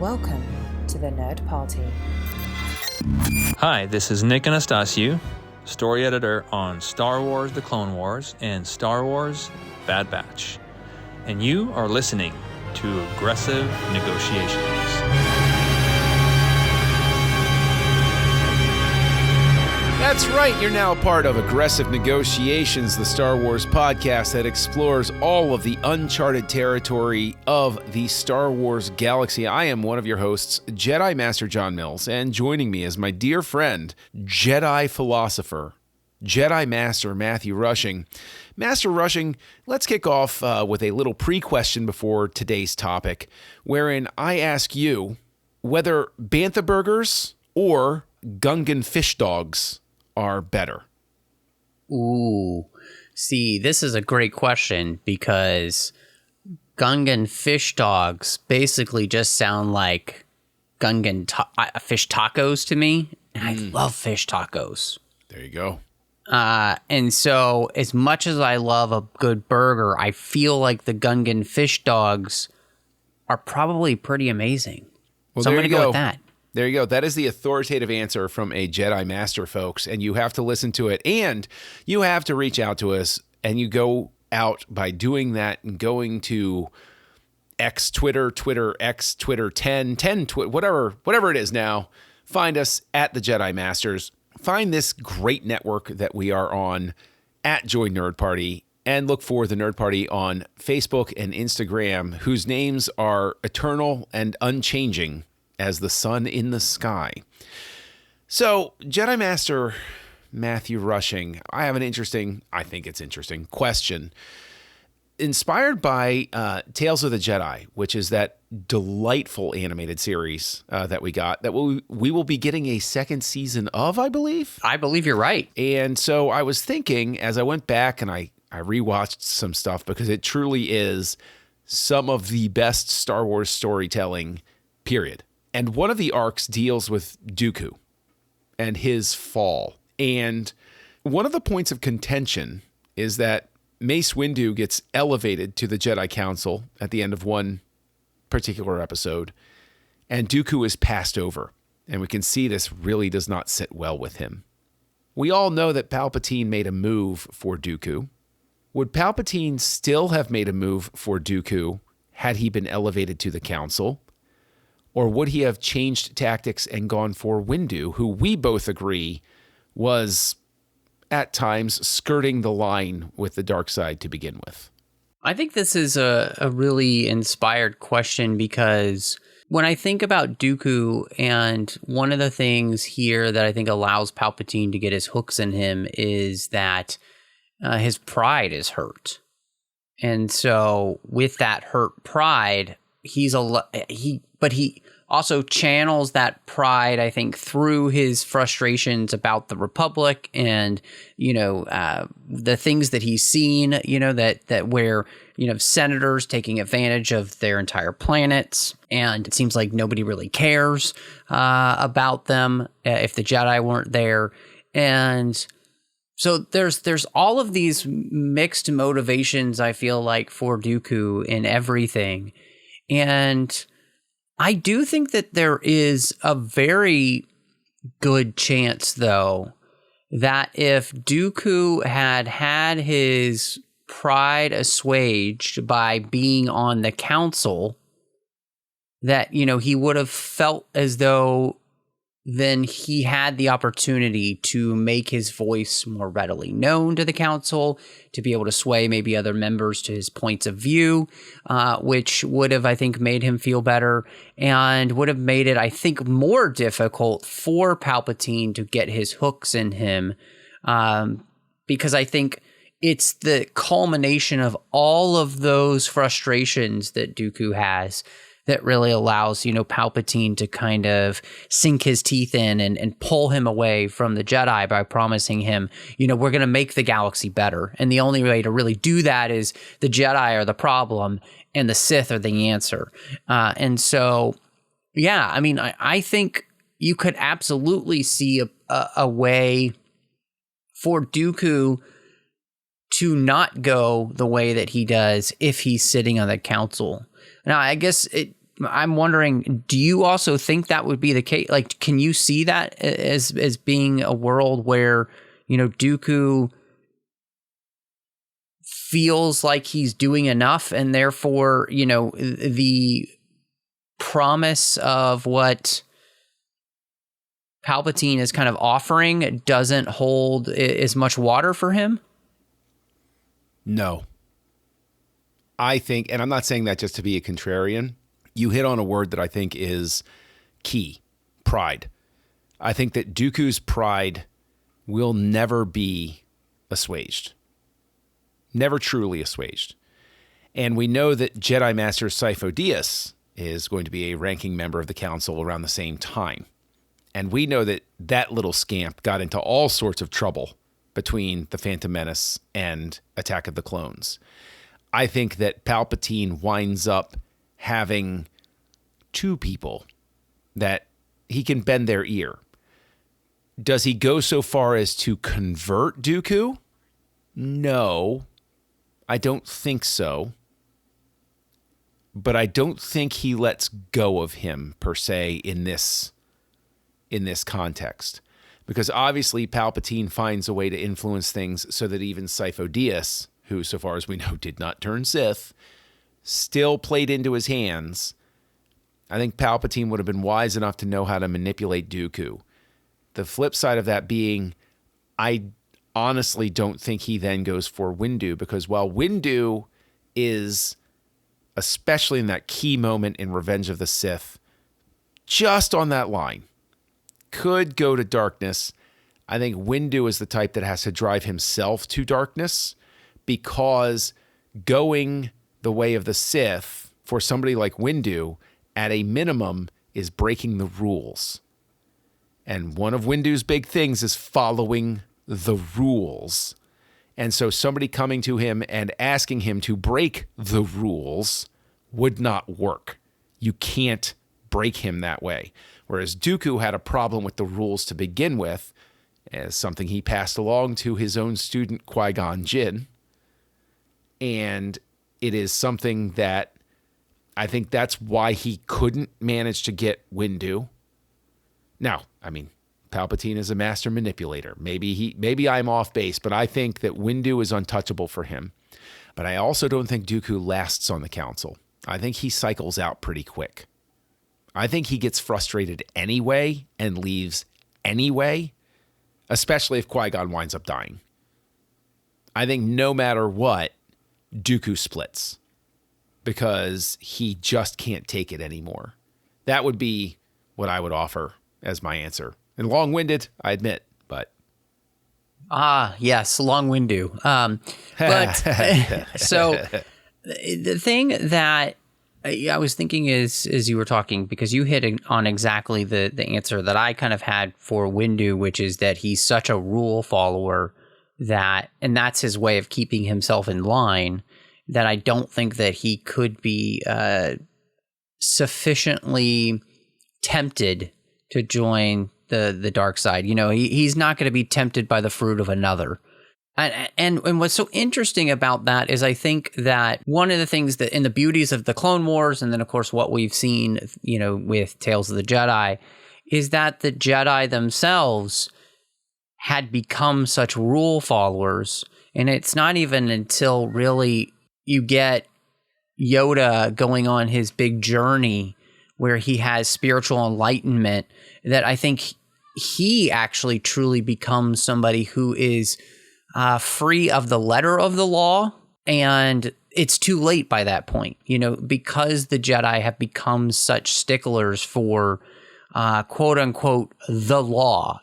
Welcome to the Nerd Party. Hi, this is Nick Anastasiou, story editor on Star Wars The Clone Wars and Star Wars Bad Batch. And you are listening to Aggressive Negotiations. That's right, you're now a part of Aggressive Negotiations, the Star Wars podcast that explores all of the uncharted territory of the Star Wars galaxy. I am one of your hosts, Jedi Master John Mills, and joining me is my dear friend, Jedi philosopher, Jedi Master Matthew Rushing. Master Rushing, let's kick off with a little pre-question before today's topic, wherein I ask you whether Bantha burgers or Gungan fish dogs are better. Ooh, see, this is a great question because Gungan fish dogs basically just sound like Gungan fish tacos to me. And I love fish tacos. There you go. And so as much as I love a good burger, I feel like the Gungan fish dogs are probably pretty amazing. Well, so I'm going to go with that. There you go. That is the authoritative answer from a Jedi Master, folks, and you have to listen to it. And you have to reach out to us, and you go out by doing that and going to X, Twitter, X, Twitter 10, whatever it is now. Find us at the Jedi Masters. Find this great network that we are on at Join Nerd Party, and look for the Nerd Party on Facebook and Instagram, whose names are eternal and unchanging as the sun in the sky. So, Jedi Master Matthew Rushing, I have an interesting question. Inspired by Tales of the Jedi, which is that delightful animated series that we got, that we will be getting a second season of, I believe. I believe you're right. And so I was thinking, as I went back and I rewatched some stuff, because it truly is some of the best Star Wars storytelling, period. And one of the arcs deals with Dooku and his fall. And one of the points of contention is that Mace Windu gets elevated to the Jedi Council at the end of one particular episode, and Dooku is passed over. And we can see this really does not sit well with him. We all know that Palpatine made a move for Dooku. Would Palpatine still have made a move for Dooku had he been elevated to the Council? Or would he have changed tactics and gone for Windu, who we both agree was at times skirting the line with the dark side to begin with? I think this is a really inspired question because when I think about Dooku, and one of the things here that I think allows Palpatine to get his hooks in him is that his pride is hurt. And so with that hurt pride, he also channels that pride, I think, through his frustrations about the Republic and, the things that he's seen, that where, senators taking advantage of their entire planets. And it seems like nobody really cares about them if the Jedi weren't there. And so there's all of these mixed motivations, I feel like, for Dooku in everything. And I do think that there is a very good chance, though, that if Dooku had his pride assuaged by being on the council, that, he would have felt as though then he had the opportunity to make his voice more readily known to the council, to be able to sway maybe other members to his points of view, which would have, I think, made him feel better and would have made it, I think, more difficult for Palpatine to get his hooks in him, because I think it's the culmination of all of those frustrations that Dooku has that really allows, Palpatine to kind of sink his teeth in and pull him away from the Jedi by promising him, we're going to make the galaxy better. And the only way to really do that is the Jedi are the problem and the Sith are the answer. And so, yeah, I mean, I think you could absolutely see a way for Dooku to not go the way that he does if he's sitting on the council. Now, I guess I'm wondering, do you also think that would be the case? Like, can you see that as being a world where, Dooku feels like he's doing enough, and therefore, the promise of what Palpatine is kind of offering doesn't hold as much water for him? No. I think, and I'm not saying that just to be a contrarian, you hit on a word that I think is key: pride. I think that Dooku's pride will never be assuaged. Never truly assuaged. And we know that Jedi Master Sifo Dyas is going to be a ranking member of the council around the same time. And we know that that little scamp got into all sorts of trouble between The Phantom Menace and Attack of the Clones. I think that Palpatine winds up having two people that he can bend their ear. Does he go so far as to convert Dooku? No, I don't think so. But I don't think he lets go of him per se in this context. Because obviously Palpatine finds a way to influence things so that even Sifo Dyas, who so far as we know did not turn Sith, still played into his hands. I think Palpatine would have been wise enough to know how to manipulate Dooku. The flip side of that being, I honestly don't think he then goes for Windu, because while Windu is, especially in that key moment in Revenge of the Sith, just on that line, could go to darkness, I think Windu is the type that has to drive himself to darkness, because going the way of the Sith for somebody like Windu, at a minimum, is breaking the rules. And one of Windu's big things is following the rules. And so somebody coming to him and asking him to break the rules would not work. You can't break him that way. Whereas Dooku had a problem with the rules to begin with, as something he passed along to his own student Qui-Gon Jinn. And it is something that I think that's why he couldn't manage to get Windu. Now, I mean, Palpatine is a master manipulator. Maybe I'm off base, but I think that Windu is untouchable for him. But I also don't think Dooku lasts on the council. I think he cycles out pretty quick. I think he gets frustrated anyway and leaves anyway, especially if Qui-Gon winds up dying. I think no matter what, Dooku splits because he just can't take it anymore. That would be what I would offer as my answer. And long-winded, I admit, but... Yes, long-winded. But so the thing that I was thinking is, as you were talking, because you hit on exactly the answer that I kind of had for Windu, which is that he's such a rule follower and that's his way of keeping himself in line, that I don't think that he could be sufficiently tempted to join the dark side. He's not going to be tempted by the fruit of another. And what's so interesting about that is I think that one of the things that in the beauties of the Clone Wars, and then of course what we've seen, with Tales of the Jedi, is that the Jedi themselves had become such rule followers. And it's not even until really you get Yoda going on his big journey where he has spiritual enlightenment that I think he actually truly becomes somebody who is free of the letter of the law. And it's too late by that point, because the Jedi have become such sticklers for quote unquote the law.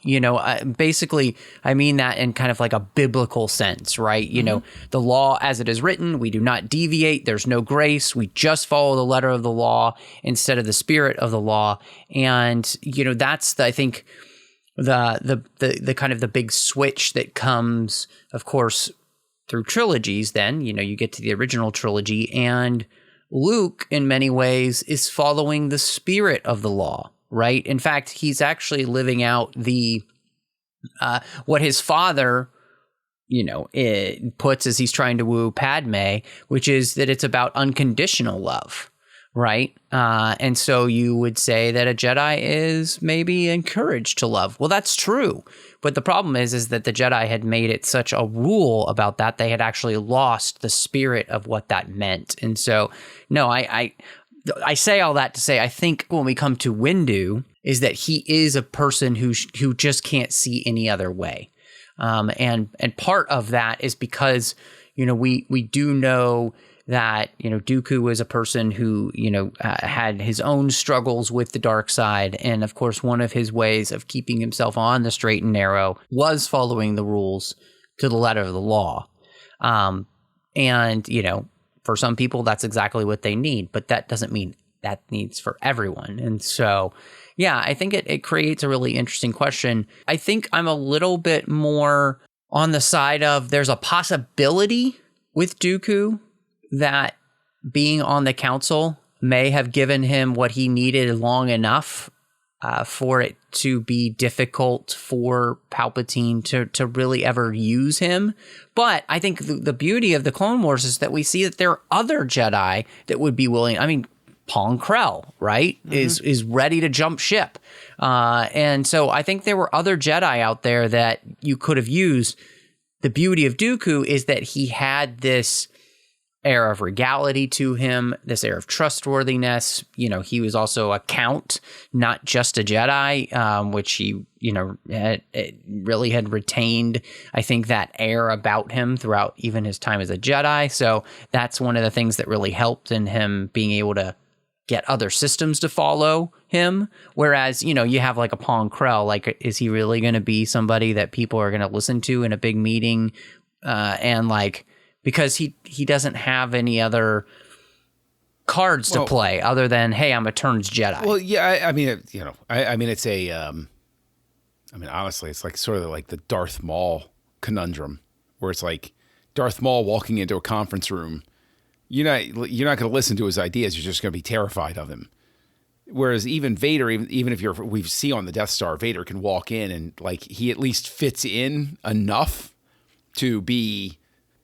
Basically I mean that in kind of like a biblical sense, right? The law as it is written, we do not deviate, there's no grace, we just follow the letter of the law instead of the spirit of the law. And that's I think the kind of the big switch that comes, of course, through trilogies. Then you get to the original trilogy, and Luke in many ways is following the spirit of the law, right? In fact, he's actually living out the what his father it puts as he's trying to woo Padme, which is that it's about unconditional love, right? And so you would say that a Jedi is maybe encouraged to love. Well, that's true. But the problem is that the Jedi had made it such a rule about that, they had actually lost the spirit of what that meant. And so, no, I say all that to say, I think when we come to Windu, is that he is a person who just can't see any other way. And part of that is because, we do know that, Dooku was a person who, had his own struggles with the dark side. And of course, one of his ways of keeping himself on the straight and narrow was following the rules to the letter of the law. For some people, that's exactly what they need, but that doesn't mean that needs for everyone. And so, yeah, I think it creates a really interesting question. I think I'm a little bit more on the side of there's a possibility with Dooku that being on the council may have given him what he needed long enough for it to be difficult for Palpatine to really ever use him. But I think the beauty of the Clone Wars is that we see that there are other Jedi that would be willing. I mean, Pong Krell, right, is ready to jump ship. And so I think there were other Jedi out there that you could have used. The beauty of Dooku is that he had this air of regality to him, this air of trustworthiness. He was also a count, not just a Jedi, which he, really had retained, I think, that air about him throughout even his time as a Jedi. So that's one of the things that really helped in him being able to get other systems to follow him. Whereas, you have like a Pong Krell, like, is he really going to be somebody that people are going to listen to in a big meeting? Because he doesn't have any other cards to play other than, hey, I'm a turns Jedi. Well, yeah, it's a, honestly, it's like sort of like the Darth Maul conundrum, where it's like Darth Maul walking into a conference room. You're not going to listen to his ideas. You're just going to be terrified of him. Whereas even Vader, even if we see on the Death Star, Vader can walk in and like he at least fits in enough to be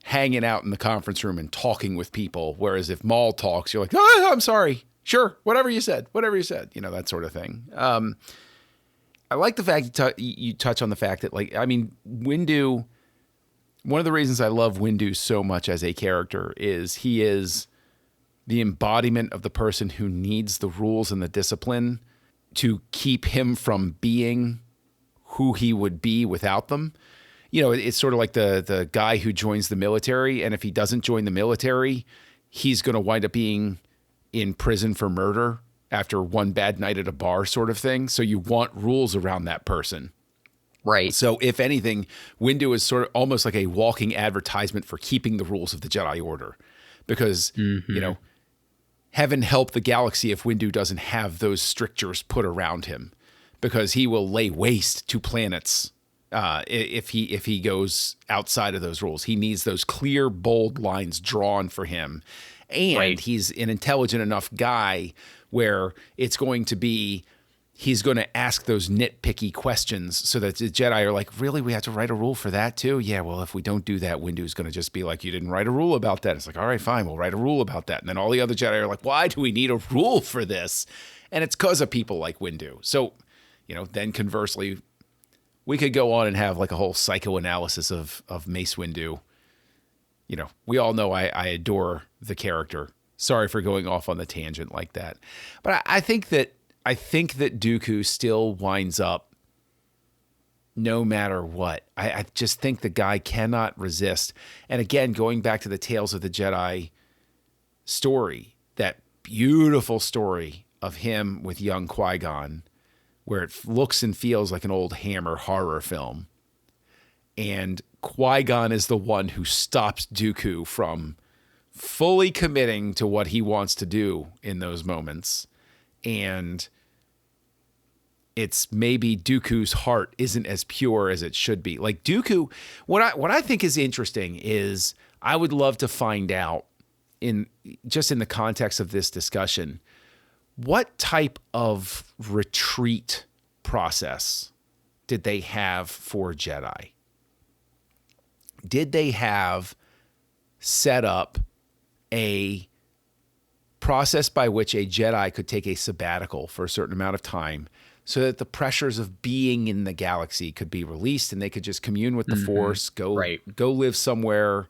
hanging out in the conference room and talking with people. Whereas if Maul talks, you're like, oh, I'm sorry. Sure. Whatever you said, that sort of thing. I like the fact you touch on the fact that, Windu, one of the reasons I love Windu so much as a character is he is the embodiment of the person who needs the rules and the discipline to keep him from being who he would be without them. It's sort of like the guy who joins the military, and if he doesn't join the military, he's going to wind up being in prison for murder after one bad night at a bar sort of thing. So you want rules around that person. Right. So if anything, Windu is sort of almost like a walking advertisement for keeping the rules of the Jedi Order. Because, heaven help the galaxy if Windu doesn't have those strictures put around him. Because he will lay waste to planets if he goes outside of those rules. He needs those clear, bold lines drawn for him. And he's an intelligent enough guy where it's going to be, he's going to ask those nitpicky questions so that the Jedi are like, really, we have to write a rule for that too? Yeah, well, if we don't do that, Windu's going to just be like, you didn't write a rule about that. It's like, all right, fine, we'll write a rule about that. And then all the other Jedi are like, why do we need a rule for this? And it's because of people like Windu. So, then conversely, we could go on and have like a whole psychoanalysis of Mace Windu. We all know I adore the character. Sorry for going off on the tangent like that. But I think that Dooku still winds up no matter what. I just think the guy cannot resist. And again, going back to the Tales of the Jedi story, that beautiful story of him with young Qui-Gon, where it looks and feels like an old Hammer horror film. And Qui-Gon is the one who stops Dooku from fully committing to what he wants to do in those moments. And it's maybe Dooku's heart isn't as pure as it should be. Like Dooku, what I think is interesting is I would love to find out in the context of this discussion, what type of retreat process did they have for Jedi? Did they have set up a process by which a Jedi could take a sabbatical for a certain amount of time so that the pressures of being in the galaxy could be released and they could just commune with the Force, go live somewhere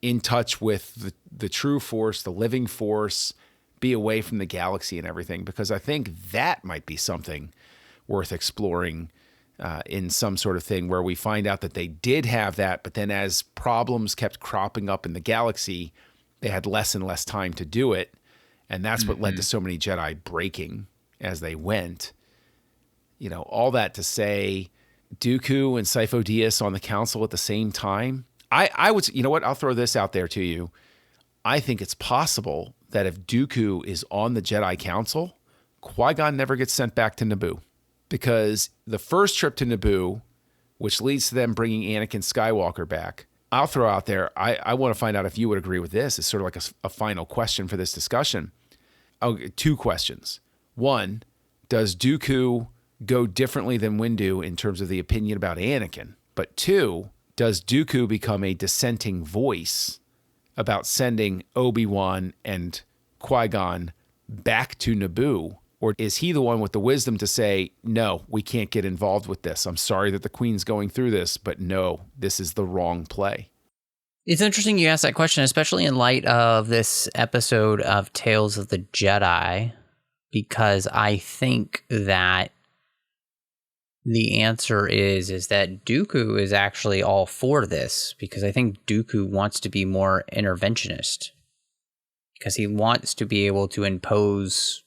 in touch with the true Force, the living Force, be away from the galaxy and everything, because I think that might be something worth exploring in some sort of thing where we find out that they did have that, but then as problems kept cropping up in the galaxy, they had less and less time to do it. And that's what led to so many Jedi breaking as they went. You know, all that to say, Dooku and Sifo Dyas on the council at the same time. I would, you know what? I'll throw this out there to you. I think it's possible that if Dooku is on the Jedi Council, Qui-Gon never gets sent back to Naboo. Because the first trip to Naboo, which leads to them bringing Anakin Skywalker back, I'll throw out there, I want to find out if you would agree with this. It's sort of like a final question for this discussion. Two questions. One, does Dooku go differently than Windu in terms of the opinion about Anakin? But two, does Dooku become a dissenting voice about sending Obi-Wan and Qui-Gon back to Naboo? Or is he the one with the wisdom to say, no, we can't get involved with this. I'm sorry that the Queen's going through this, but no, this is the wrong play. It's interesting you ask that question, especially in light of this episode of Tales of the Jedi, because I think that the answer is that Dooku is actually all for this, because I think Dooku wants to be more interventionist, because he wants to be able to impose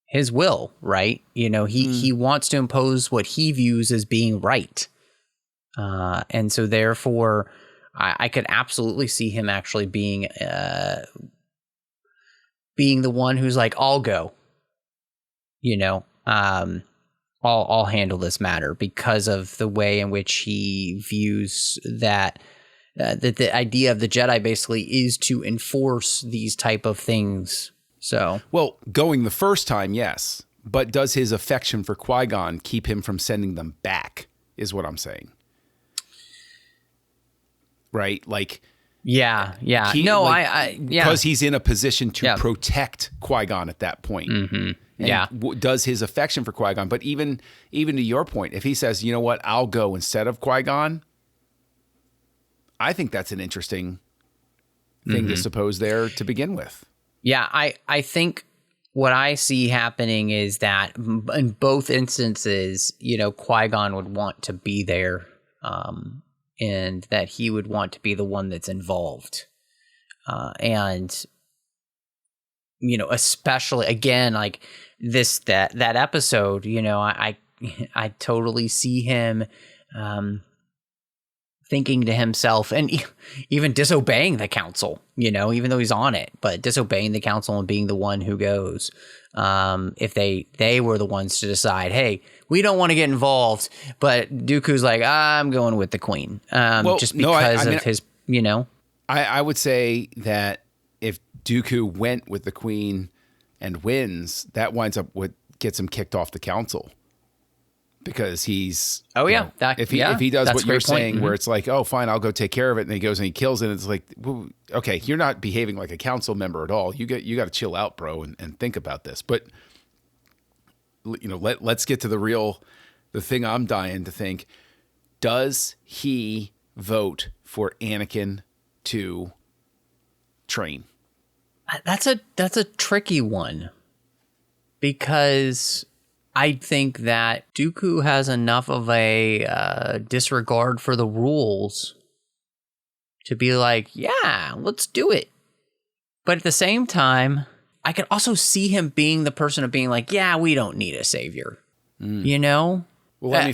his will, right? You know, he wants to impose what he views as being right. And so therefore, I could absolutely see him actually being the one who's like, I'll go, you know, I'll handle this matter, because of the way in which he views that the idea of the Jedi basically is to enforce these type of things. So, well, going the first time, yes, but does his affection for Qui-Gon keep him from sending them back, is what I'm saying. Right? Like, yeah. because he's in a position to protect Qui-Gon at that point. And does his affection for Qui-Gon, but even to your point, if he says, you know what, I'll go instead of Qui-Gon, I think that's an interesting thing to suppose there to begin with. Yeah, I think what I see happening is that in both instances, you know, Qui-Gon would want to be there, and that he would want to be the one that's involved. And, you know, especially, again, like that episode, you know, I totally see him thinking to himself and even disobeying the council, you know, even though he's on it, but disobeying the council and being the one who goes, if they were the ones to decide, hey, we don't want to get involved, but Dooku's like, I'm going with the Queen, just because of his, you know. I would say that if Dooku went with the Queen and wins, that winds up what gets him kicked off the council. Because he's, if he does what you're saying, where it's like, oh, fine, I'll go take care of it, and he goes and he kills it, and it's like, well, okay, you're not behaving like a council member at all. You got to chill out, bro, and think about this. But you know, let's get to the thing I'm dying to think. Does he vote for Anakin to train? That's a tricky one, because I think that Dooku has enough of a disregard for the rules to be like, yeah, let's do it. But at the same time, I could also see him being the person of being like, yeah, we don't need a savior, you know? Well,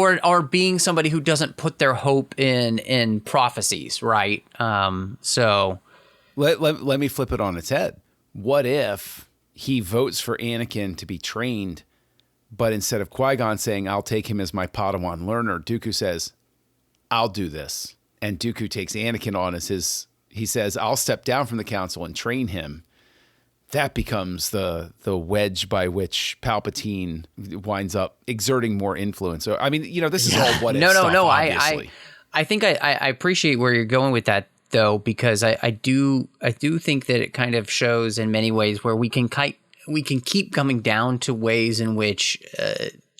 or being somebody who doesn't put their hope in prophecies, right? So let me flip it on its head. What if he votes for Anakin to be trained, but instead of Qui-Gon saying, I'll take him as my Padawan learner, Dooku says, I'll do this. And Dooku takes Anakin on as he says, I'll step down from the council and train him. That becomes the wedge by which Palpatine winds up exerting more influence. So, I mean, you know, this is all what if stuff, obviously. I think I appreciate where you're going with that though, because I do think that it kind of shows in many ways where we can keep coming down to ways in which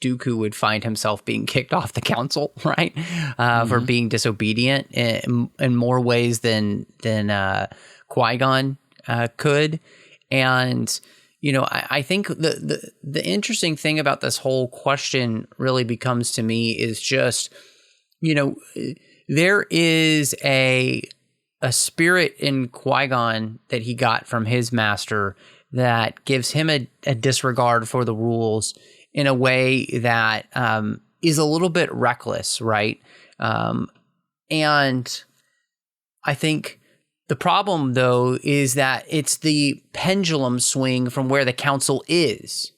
Dooku would find himself being kicked off the council, right? For being disobedient in more ways than Qui-Gon could. And, I think the interesting thing about this whole question really becomes to me is just, there is a spirit in Qui-Gon that he got from his master that gives him a disregard for the rules in a way that is a little bit reckless, right? And I think the problem, though, is that it's the pendulum swing from where the council is,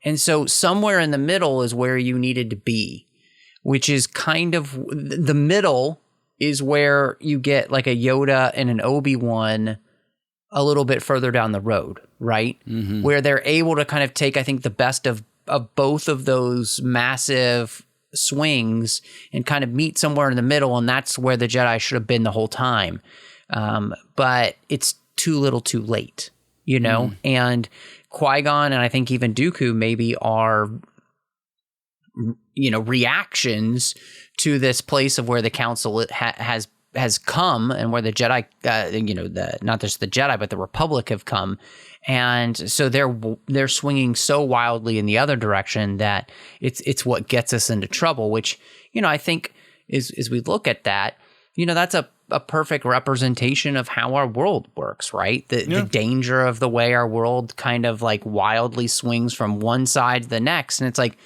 And so somewhere in the middle is where you needed to be, which is kind of the middle is where you get like a Yoda and an Obi-Wan a little bit further down the road, right? Mm-hmm. Where they're able to kind of take, I think, the best of both of those massive swings and kind of meet somewhere in the middle, and that's where the Jedi should have been the whole time. But it's too little too late, And Qui-Gon and I think even Dooku maybe are, reactions to this place of where the council has come and where the Jedi, not just the Jedi, but the Republic have come. And so they're swinging so wildly in the other direction that it's what gets us into trouble, which, I think as we look at that, that's a perfect representation of how our world works, right? The danger of the way our world kind of like wildly swings from one side to the next. And it's like,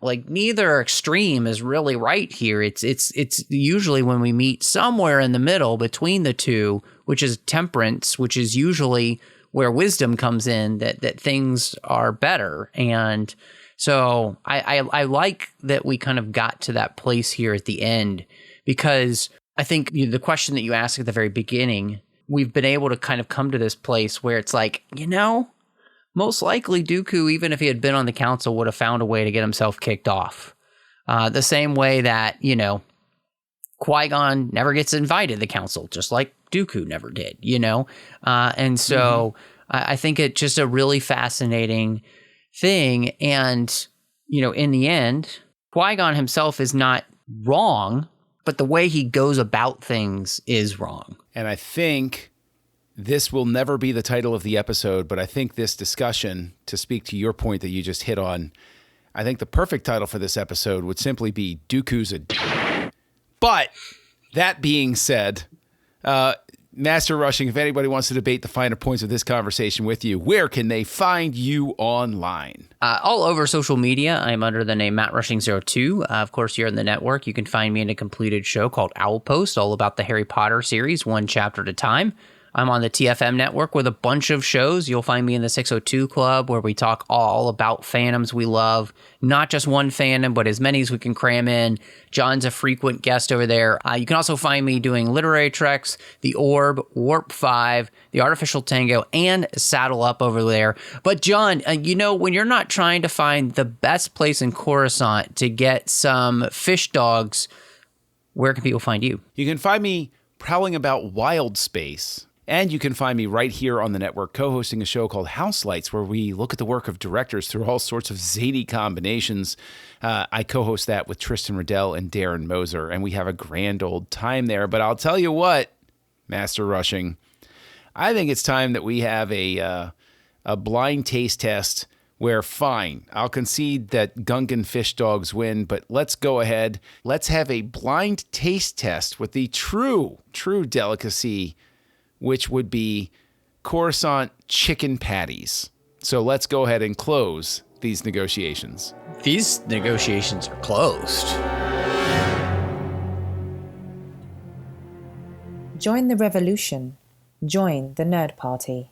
like neither extreme is really right here. It's usually when we meet somewhere in the middle between the two, which is temperance, which is usually where wisdom comes in, that things are better. And so I like that we kind of got to that place here at the end, because I think the question that you asked at the very beginning, we've been able to kind of come to this place where it's like, most likely Dooku, even if he had been on the council, would have found a way to get himself kicked off. The same way that, Qui-Gon never gets invited to the council, just like Dooku never did, And so I think it's just a really fascinating thing. And, in the end, Qui-Gon himself is not wrong, but the way he goes about things is wrong. And I think this will never be the title of the episode, but I think this discussion, to speak to your point that you just hit on, I think the perfect title for this episode would simply be Dooku's a d-. But that being said, Master Rushing, if anybody wants to debate the finer points of this conversation with you, where can they find you online? All over social media. I'm under the name Matt Rushing02. Of course, here in the network, you can find me in a completed show called Owl Post, all about the Harry Potter series, one chapter at a time. I'm on the TFM network with a bunch of shows. You'll find me in the 602 Club, where we talk all about fandoms we love. Not just one fandom, but as many as we can cram in. John's a frequent guest over there. You can also find me doing Literary Treks, The Orb, Warp 5, The Artificial Tango, and Saddle Up over there. But John, when you're not trying to find the best place in Coruscant to get some fish dogs, where can people find you? You can find me prowling about Wild Space. And you can find me right here on the network co-hosting a show called House Lights, where we look at the work of directors through all sorts of zany combinations. I co-host that with Tristan Riddell and Darren Moser, and we have a grand old time there. But I'll tell you what, Master Rushing, I think it's time that we have a blind taste test where, fine, I'll concede that Gungan fish dogs win, but let's go ahead. Let's have a blind taste test with the true delicacy, which would be Coruscant chicken patties. So let's go ahead and close these negotiations. These negotiations are closed. Join the revolution. Join the Nerd Party.